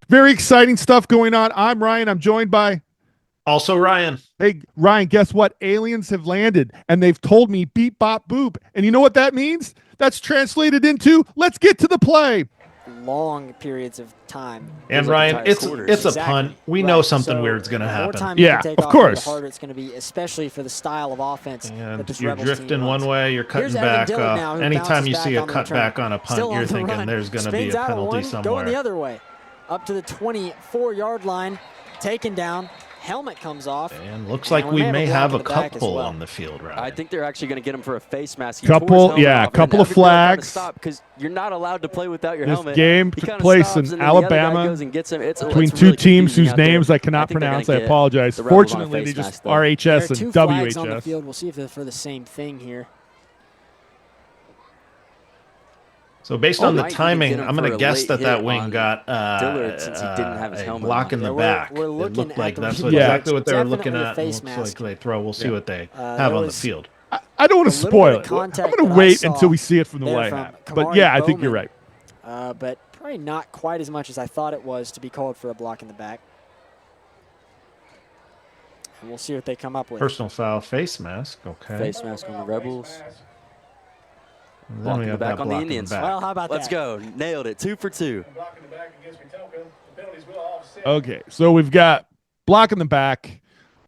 Very exciting stuff going on. I'm Ryan. I'm joined by. Also, Ryan. Hey, Ryan, guess what? Aliens have landed and they've told me beep, bop, boop. And you know what that means? That's translated into let's get to the play. Long periods of time. And Ryan, it's a punt. We know something weird's going to happen. The more time Yeah, you can take of off, course. the harder it's going to be, especially for the style of offense And that this you're Rebels drifting team one runs. way, you're cutting Here's Evan back. Dillon now, who Anytime you bounces see a back on the cutback return. on a punt, Still you're on the thinking run. there's going to be Spins a out of penalty one, somewhere. Going the other way, up to the 24-yard line, taken down. Helmet comes off. And looks like we may have a couple on the field, right? I think they're actually going to get him for a face mask. Couple of flags. Because you're not allowed to play without your This helmet. game took place in Alabama between two teams whose names I cannot pronounce. I apologize. Fortunately, they just RHS and WHS. On the field. We'll see if they're for the same thing here. So based on the timing, I'm going to guess that wing got Dillard, since he didn't have his helmet block in the back. We're it looked like that's exactly what they were looking at. Looks like they throw. We'll see what they have on the field. I don't want to spoil it. I'm going to wait until we see it from the lineup. But yeah, I think you're right. But probably not quite as much as I thought it was to be called for a block in the back. And we'll see what they come up with. Personal foul, face mask. Okay. Face mask on the Rebels. Then we have back on the Indians. Well, how about Let's go. Nailed it. 2 for 2. Okay, so we've got block in the back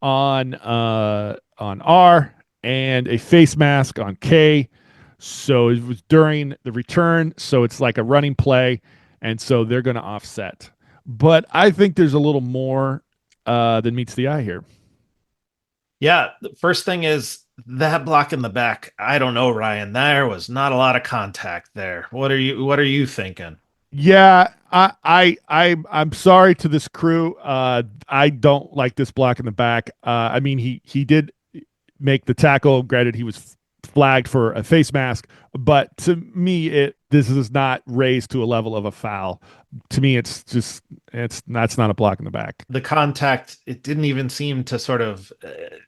on R and a face mask on K. So it was during the return, so it's like a running play, and so they're going to offset. But I think there's a little more than meets the eye here. Yeah, the first thing is that block in the back. I don't know, Ryan. There was not a lot of contact there. What are you thinking? Yeah, I'm sorry to this crew. I don't like this block in the back. I mean, he did make the tackle. Granted, he was flagged for a face mask, but to me, this is not raised to a level of a foul. To me, that's not a block in the back. The contact, it didn't even seem to sort of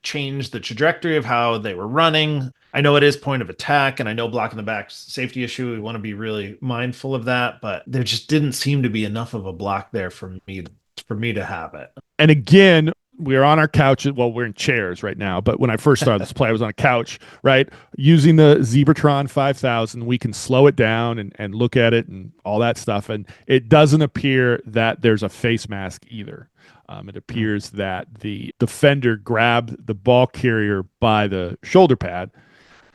change the trajectory of how they were running. I know it is point of attack, and I know block in the back safety issue. We want to be really mindful of that, but there just didn't seem to be enough of a block there for me to have it. And again, we're on our couches. Well, we're in chairs right now, but when I first started this play, I was on a couch, right? Using the Zebratron 5000, we can slow it down and look at it and all that stuff. And it doesn't appear that there's a face mask either. It appears that the defender grabbed the ball carrier by the shoulder pad,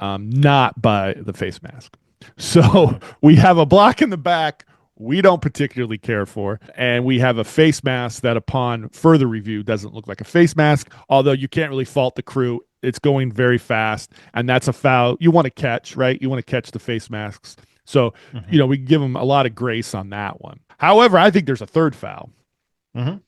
not by the face mask. So we have a block in the back we don't particularly care for, and we have a face mask that upon further review doesn't look like a face mask, although you can't really fault the crew. It's going very fast, and that's a foul you want to catch, right? You want to catch the face masks. So, we give them a lot of grace on that one. However, I think there's a third foul. I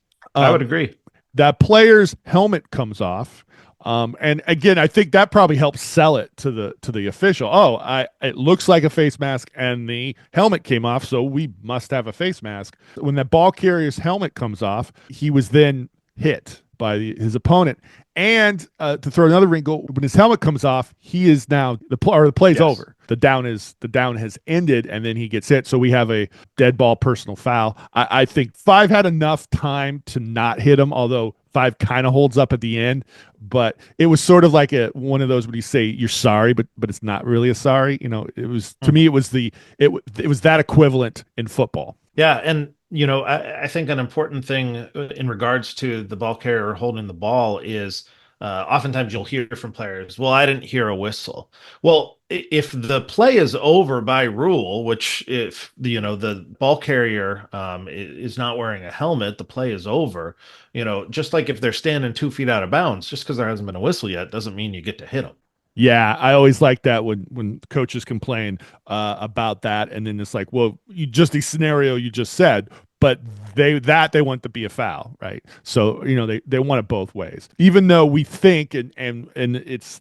would agree. That player's helmet comes off. And again, I think that probably helps sell it to the official. It looks like a face mask and the helmet came off, so we must have a face mask. When that ball carrier's helmet comes off, he was then hit by his opponent. And to throw another wrinkle, when his helmet comes off, he is now the play's over. The down has ended, and then he gets hit. So we have a dead ball personal foul. I think 5 had enough time to not hit him, although 5 kind of holds up at the end. But it was sort of like one of those when you say you're sorry, but it's not really a sorry. It was to me it was that equivalent in football. Yeah, and I think an important thing in regards to the ball carrier holding the ball is oftentimes you'll hear from players, well, I didn't hear a whistle. Well, if the play is over by rule, which if the ball carrier is not wearing a helmet, the play is over. Just like if they're standing 2 feet out of bounds, just because there hasn't been a whistle yet doesn't mean you get to hit them. Yeah, I always like that when coaches complain about that, and then it's like, well, the scenario you just said, but they want to be a foul, right? So they want it both ways, even though we think and it's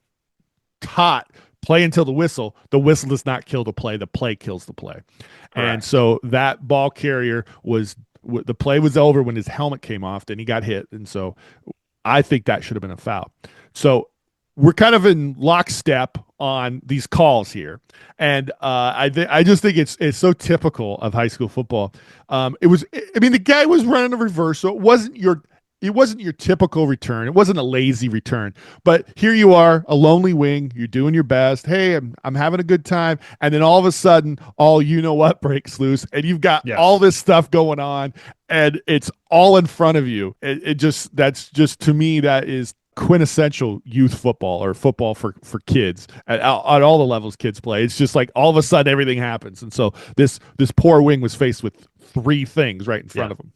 taught play until the whistle does not kill the play kills the play. Correct. And so that ball carrier the play was over when his helmet came off, then he got hit, and so I think that should have been a foul. So we're kind of in lockstep on these calls here, and I just think it's so typical of high school football. The guy was running a reverse, so it wasn't your typical return. It wasn't a lazy return. But here you are, a lonely wing. You're doing your best. Hey, I'm having a good time. And then all of a sudden, all you know what breaks loose, and you've got all this stuff going on, and it's all in front of you. That's just to me, that is quintessential youth football, or football for kids at all the levels kids play. It's just like all of a sudden everything happens. And so this poor wing was faced with three things right in front of them.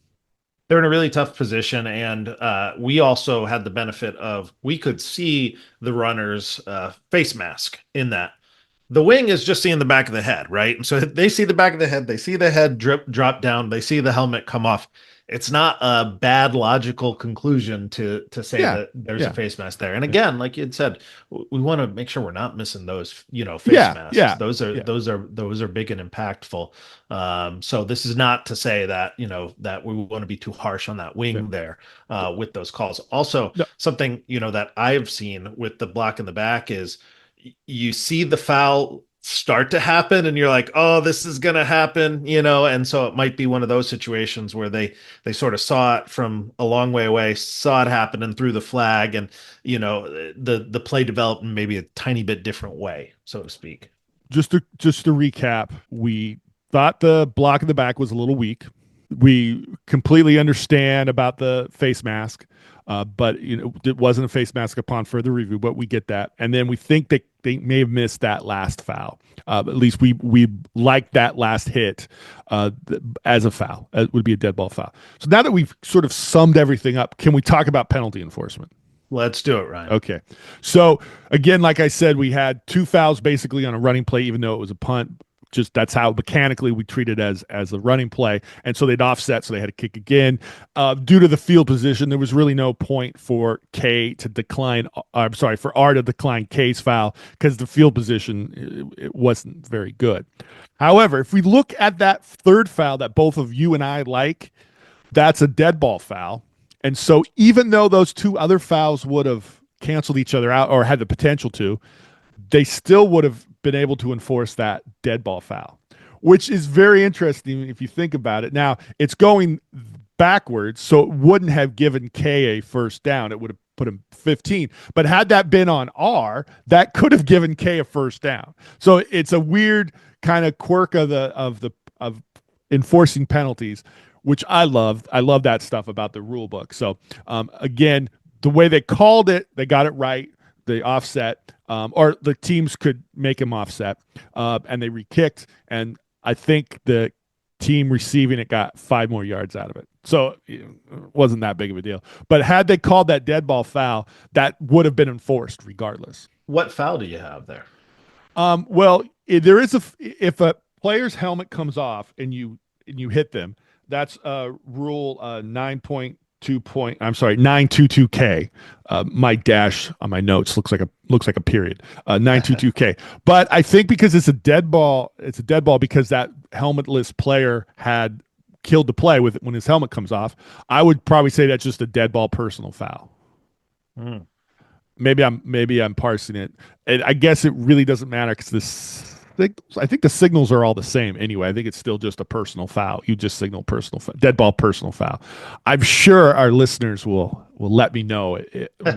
They're in a really tough position, and we also had the benefit of, we could see the runner's face mask in that. The wing is just seeing the back of the head, right? And so they see the back of the head, they see the head drop down, they see the helmet come off. It's not a bad logical conclusion to say that there's a face mask there. And again, like you had said, we want to make sure we're not missing those, face masks. Yeah. Those are big and impactful. So this is not to say that, that we want to be too harsh on that wing there with those calls. Also, something, that I've seen with the block in the back is you see the foul start to happen and you're like, oh, this is going to happen, and so it might be one of those situations where they sort of saw it from a long way away, saw it happen and threw the flag, and the play developed in maybe a tiny bit different way, so to speak. Just to recap, we thought the block in the back was a little weak. We completely understand about the face mask, but it wasn't a face mask upon further review, but we get that. And then we think that they may have missed that last foul. At least we like that last hit as a foul. It would be a dead ball foul. So now that we've sort of summed everything up, can we talk about penalty enforcement? Let's do it, Ryan. Okay. So again, like I said, we had two fouls basically on a running play, even though it was a punt. Just that's how mechanically we treat it as a running play. And so they'd offset, so they had to kick again. Due to the field position, there was really no point for for R to decline K's foul, because the field position, it wasn't very good. However, if we look at that third foul that both of you and I like, that's a dead ball foul. And so even though those two other fouls would have canceled each other out, or had the potential to, they still would have been able to enforce that dead ball foul, which is very interesting if you think about it. Now, it's going backwards, so it wouldn't have given K a first down. It would have put him 15. But had that been on R, that could have given K a first down. So it's a weird kind of quirk of enforcing penalties, which I love. I love that stuff about the rule book. So again, the way they called it, they got it right. They offset, or the teams could make him offset, and they re-kicked. And I think the team receiving it got 5 more yards out of it. So it wasn't that big of a deal. But had they called that dead ball foul, that would have been enforced regardless. What foul do you have there? Well, there is if a player's helmet comes off and you hit them, that's rule 922K. My dash on my notes looks like a period. 922K. But I think because it's a dead ball because that helmetless player had killed the play when his helmet comes off. I would probably say that's just a dead ball personal foul. Maybe I'm parsing it. And I guess it really doesn't matter because I think the signals are all the same anyway. I think it's still just a personal foul. You just signal dead ball personal foul. I'm sure our listeners will let me know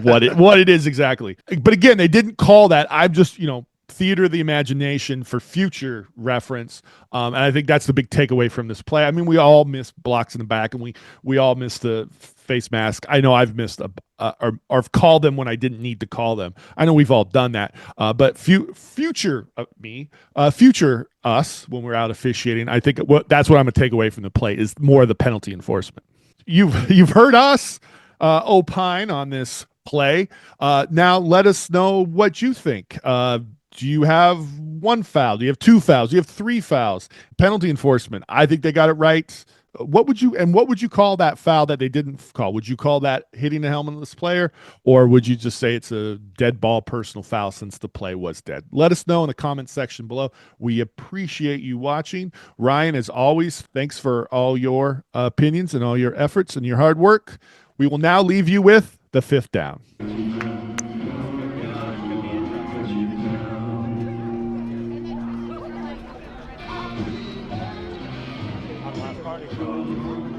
what it is exactly. But again, they didn't call that. I'm just theater of the imagination for future reference. And I think that's the big takeaway from this play. I mean, we all miss blocks in the back, and we all miss the face mask. I know I've missed or called them when I didn't need to call them. I know we've all done that. But future us, when we're out officiating, I think that's what I'm going to take away from the play is more of the penalty enforcement. You've heard us opine on this play. Now let us know what you think. Do you have one foul? Do you have two fouls? Do you have three fouls? Penalty enforcement. I think they got it right. What would you call that foul that they didn't call? Would you call that hitting a helmetless player, or would you just say it's a dead ball personal foul since the play was dead? Let us know in the comment section below. We appreciate you watching. Ryan, as always, thanks for all your opinions and all your efforts and your hard work. We will now leave you with the fifth down. Good call.